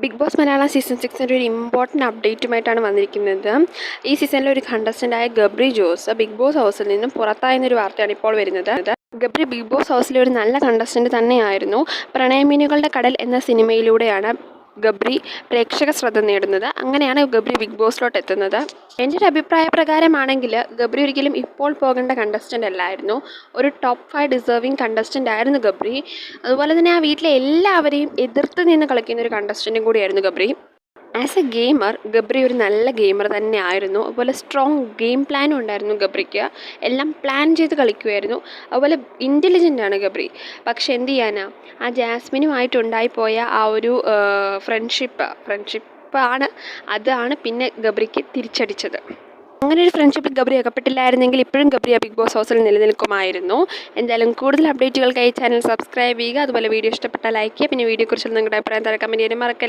Big boss Malayalam season 6 ഒരു important അപ്ഡേറ്റുമായിട്ടാണ് വന്നിരിക്കുന്നത്. ഈ സീസണിലെ ഒരു കണ്ടസ്റ്റൻ്റായ ഗബ്രി ജോസ് ബിഗ് ബോസ് ഹൗസിൽ നിന്നും പുറത്തായെന്നൊരു വാർത്തയാണ് ഇപ്പോൾ വരുന്നത്. ഗബ്രി ബിഗ് ബോസ് ഹൗസിലെ ഒരു നല്ല കണ്ടസ്റ്റൻ്റ് തന്നെയായിരുന്നു. പ്രണയമീനുകളുടെ കടൽ എന്ന സിനിമയിലൂടെയാണ് ഗബ്രി പ്രേക്ഷക ശ്രദ്ധ നേടുന്നത്. അങ്ങനെയാണ് ഗബ്രി ബിഗ് ബോസിലോട്ട് എത്തുന്നത്. എൻ്റെ ഒരു അഭിപ്രായ പ്രകാരമാണെങ്കിൽ ഗബ്രി ഒരിക്കലും ഇപ്പോൾ പോകേണ്ട കണ്ടസ്റ്റൻ്റ് അല്ലായിരുന്നു. ഒരു ടോപ്പ് 5 ഡിസേർവിങ് കണ്ടസ്റ്റൻ്റ് ആയിരുന്നു ഗബ്രി. അതുപോലെ തന്നെ ആ വീട്ടിലെ എല്ലാവരെയും എതിർത്ത് നിന്ന് കളിക്കുന്ന ഒരു കണ്ടസ്റ്റൻറ്റും കൂടിയായിരുന്നു Gabri. As A gamer Gabri ഒരു നല്ല ഗെയിമർ തന്നെ ആയിരുന്നു. അതുപോലെ സ്ട്രോങ് ഗെയിം പ്ലാനും ഉണ്ടായിരുന്നു ഗബ്രിക്ക്. എല്ലാം പ്ലാൻ ചെയ്ത് കളിക്കുമായിരുന്നു. അതുപോലെ ഇൻ്റലിജൻ്റ് ആണ് ഗബ്രി. പക്ഷെ എന്ത് ചെയ്യാനാ, ആ ജാസ്മിനുമായിട്ടുണ്ടായിപ്പോയ ആ ഒരു ഫ്രണ്ട്ഷിപ്പാണ് അതാണ് പിന്നെ ഗബ്രിക്ക് തിരിച്ചടിച്ചത്. അങ്ങനെ ഒരു ഫ്രണ്ട്ഷിപ്പിൽ ഗബ്രി അകപ്പെട്ടില്ലായിരുന്നെങ്കിൽ ഇപ്പോഴും ഗബ്രി ആ ബിഗ് ബോസ് ഹൗസിൽ നിലനിൽക്കുമായിരുന്നു. എന്തായാലും കൂടുതൽ അപ്ഡേറ്റുകൾക്കായി ചാനൽ സബ്സ്ക്രൈബ് ചെയ്യുക. അതുപോലെ വീഡിയോ ഇഷ്ടപ്പെട്ടാൽ ലൈക്ക് ചെയ്യുക. പിന്നെ വീഡിയോയെക്കുറിച്ചുള്ള നിങ്ങളുടെ അഭിപ്രായം താഴെ കമൻറ്റ് ചെയ്യാനും മറക്കരുത്.